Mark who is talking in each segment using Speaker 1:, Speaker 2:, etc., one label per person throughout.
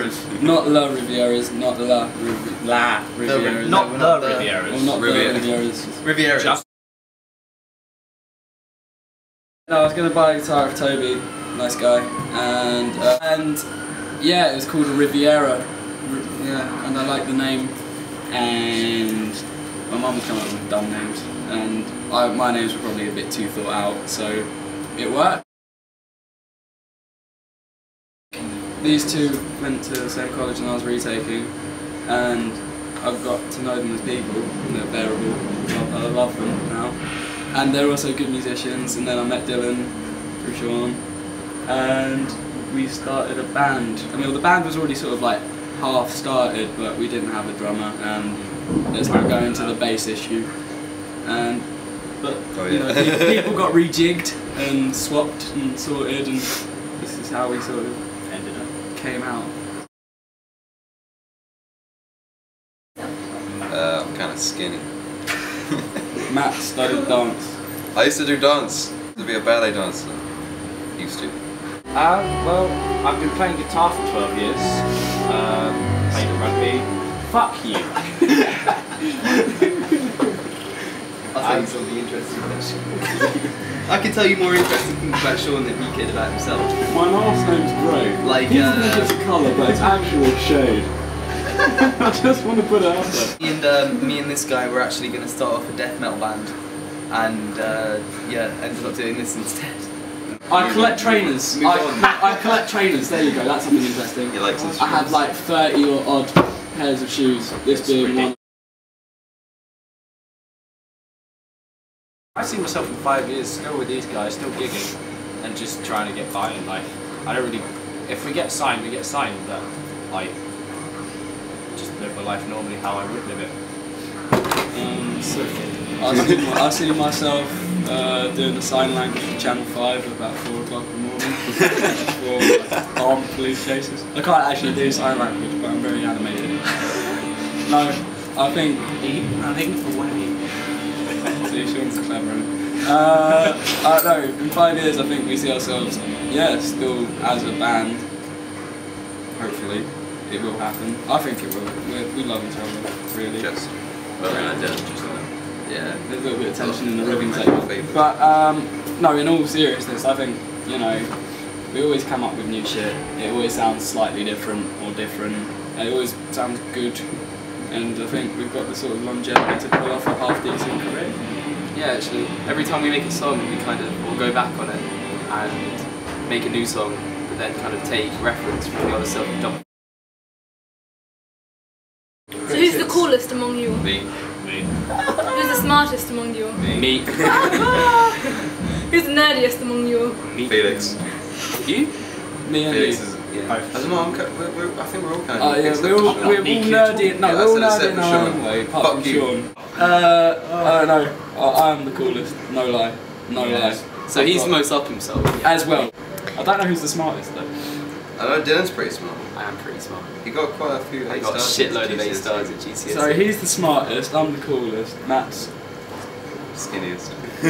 Speaker 1: Rivieras.
Speaker 2: Not La Rivieras, not La Rivieras.
Speaker 1: Not the Rivieras.
Speaker 2: Well, not
Speaker 1: Rivieras.
Speaker 2: the Rivieras.
Speaker 1: Rivieras.
Speaker 2: No, I was going to buy a guitar of Toby, nice guy, and yeah, it was called a Riviera. Yeah, and I like the name, and my mum was coming up with dumb names, and my names were probably a bit too thought out, so it worked. These two went to the same college and I was retaking, and I've got to know them as people, and they're bearable. I love them now. And they're also good musicians, and then I met Dylan through Sean, and we started a band. I mean, the band was already sort of like half started, but we didn't have a drummer, and let's not go into the bass issue. But you know, people got rejigged and swapped and sorted, and this is how we sort of came out.
Speaker 3: I'm kind of skinny.
Speaker 2: Matt studied dance.
Speaker 3: I used to do dance. To be a ballet dancer. Used to.
Speaker 1: Well, I've been playing guitar for 12 years. Played rugby. Fuck you.
Speaker 4: I'll tell you something interesting about Sean. I can tell you more interesting things about Sean than he could about himself.
Speaker 2: My last name's Grey.
Speaker 4: Like,
Speaker 2: it's not just colour, but it's actual shade. I just want to put it out there.
Speaker 4: Me and this guy were actually going to start off a death metal band, and yeah, ended up doing this instead.
Speaker 2: I collect trainers. I collect trainers. There you go. That's something interesting.
Speaker 3: He likes his
Speaker 2: I have like 30 or odd pairs of shoes. This being one.
Speaker 1: I see myself in 5 years still with these guys, still gigging, and just trying to get by. And like, I don't really. If we get signed, we get signed. But like, just live my life normally how I would live it.
Speaker 2: So I see myself doing the sign language for Channel 5 at about 4 o'clock in the morning for armed police chases. I can't actually do sign language, but I'm very animated. No, I think
Speaker 1: Running away.
Speaker 2: See, Sean's clever. I don't know, in 5 years I think we see ourselves, yeah, still as a band. Hopefully, it will happen. I think it will. We love each other, really.
Speaker 3: Just.
Speaker 2: Yeah, there's a little bit of tension in the ribbing table. But, no, in all seriousness, I think, you know, we always come up with new shit. It always sounds slightly different or different. It always sounds good. And I think we've got the sort of longevity to pull off a half-decent career.
Speaker 5: Yeah, actually, every time we make a song, we kind of will go back on it and make a new song, but then kind of take reference from the other stuff we've done.
Speaker 6: So who's the coolest among you?
Speaker 3: Me.
Speaker 1: Me.
Speaker 6: Who's the smartest among you?
Speaker 5: Me.
Speaker 6: Who's the nerdiest among you?
Speaker 5: Me.
Speaker 3: Felix.
Speaker 5: You?
Speaker 2: Me and
Speaker 3: Felix
Speaker 2: you.
Speaker 3: is. Yeah. I don't know. I think we're all kind of.
Speaker 2: Oh yeah, we're all nerdy. No,
Speaker 3: Yeah,
Speaker 2: we're all
Speaker 3: I said
Speaker 2: nerdy in
Speaker 3: for
Speaker 2: our
Speaker 3: Sean.
Speaker 2: own way, apart
Speaker 3: Fuck
Speaker 2: from
Speaker 3: you.
Speaker 2: Sean. I don't know. I am the coolest. No lie. No lie.
Speaker 5: So he's the most up himself.
Speaker 2: As well. I don't know who's the smartest though.
Speaker 3: I know Dylan's pretty smart.
Speaker 5: I am pretty smart.
Speaker 3: He got quite a few
Speaker 5: I
Speaker 3: A
Speaker 5: got a
Speaker 3: stars.
Speaker 5: shitload of A
Speaker 3: GCSE.
Speaker 5: stars at GCSE.
Speaker 2: So he's the smartest. I'm the coolest. Matt's.
Speaker 3: Skinniest.
Speaker 2: Me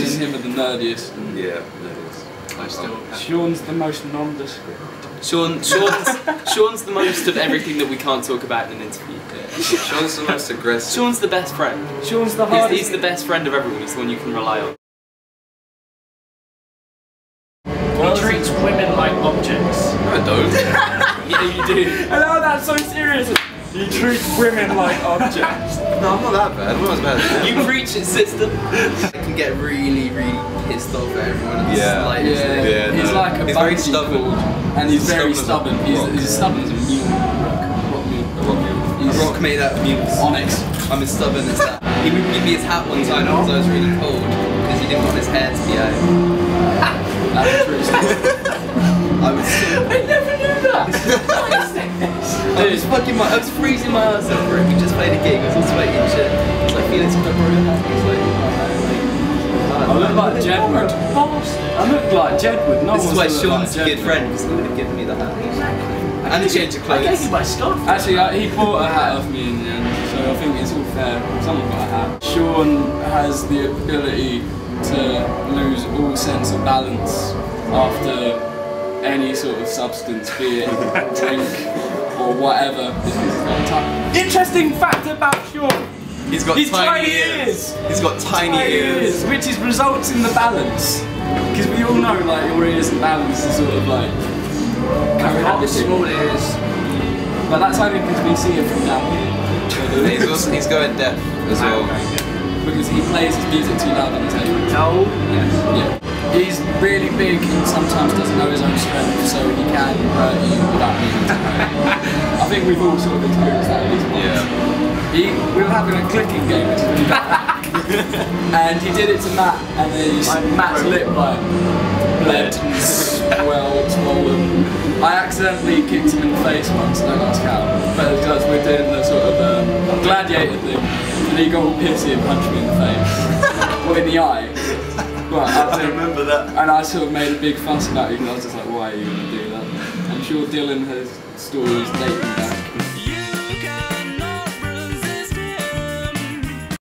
Speaker 2: and him are the nerdiest. And
Speaker 3: Yeah, that is.
Speaker 5: I still.
Speaker 2: Sean's the most nondescript.
Speaker 5: Sean's the most of everything that we can't talk about in an interview.
Speaker 3: Sean's the most aggressive.
Speaker 5: Sean's the best friend.
Speaker 2: Sean's the hardest.
Speaker 5: He's the best friend of everyone. He's the one you can rely on.
Speaker 1: He treats women like objects.
Speaker 3: No, I don't.
Speaker 5: Yeah, you do.
Speaker 2: Hello, that's so serious. He treats women like objects.
Speaker 3: No, I'm not that bad. I'm not as bad as that.
Speaker 5: You preach it, sister.
Speaker 4: I can get really, really pissed off at everyone in the
Speaker 3: Yeah.
Speaker 4: slightest thing.
Speaker 3: Yeah,
Speaker 2: He's
Speaker 3: no.
Speaker 2: like a
Speaker 3: He's very
Speaker 2: bungee
Speaker 3: stubborn.
Speaker 2: cord, and he's very
Speaker 3: Stubborn
Speaker 2: stubborn.
Speaker 3: as a rock.
Speaker 2: He's stubborn as a mule. Rock mule.
Speaker 3: A rock mule.
Speaker 2: He's
Speaker 4: A rock made out of mules.
Speaker 2: Onyx.
Speaker 4: I'm as stubborn as that. He wouldn't give me his hat one time because I was really cold, because he didn't want his hair to be out.
Speaker 2: That's really stubborn.
Speaker 4: I was so...
Speaker 2: I never knew that.
Speaker 4: I was freezing my ass off for it. We just played a gig, I was all sweaty and shit. I was like, Felix, can I borrow your hat? He was like,
Speaker 2: I look like Jedward. I look like Jedward. No
Speaker 4: this is
Speaker 2: one's
Speaker 4: why
Speaker 2: gonna look
Speaker 4: Sean's
Speaker 2: like
Speaker 4: a good
Speaker 2: Jedward.
Speaker 4: friend, because he would have given me the hat. And the change of clothes.
Speaker 1: I gave you my scarf.
Speaker 2: Actually, he bought a hat off me in the end, so I think it's all fair. Someone got a hat. Sean has the ability to lose all sense of balance after any sort of substance, be it drink or whatever, because he's got interesting fact about Sean.
Speaker 4: He's got tiny ears. He's got tiny ears.
Speaker 2: Which results in the balance. Because we all know like your ears and balance is sort of like
Speaker 1: Small ears.
Speaker 2: but that's only because we see it from down here.
Speaker 3: He's going deaf as well.
Speaker 2: Because he plays his music too loud on the table.
Speaker 1: No.
Speaker 2: Yeah. He's really big and sometimes doesn't know his own strength, so he can hurt you without needing to hurt. I think we've all sort of experienced that at least once.
Speaker 3: Yeah.
Speaker 2: We were having a clicking game, which was really bad. And he did it to Matt, and then Matt's lip like bled and swollen. I accidentally kicked him in the face once, don't ask how, but because we're doing the sort of gladiator thing, and he got all pissy and punched me in the face, or in the eye. Right,
Speaker 4: I remember that.
Speaker 2: And I sort of made a big fuss about it, and I was just like, why are you going to do that? I'm sure Dylan has stories dating back.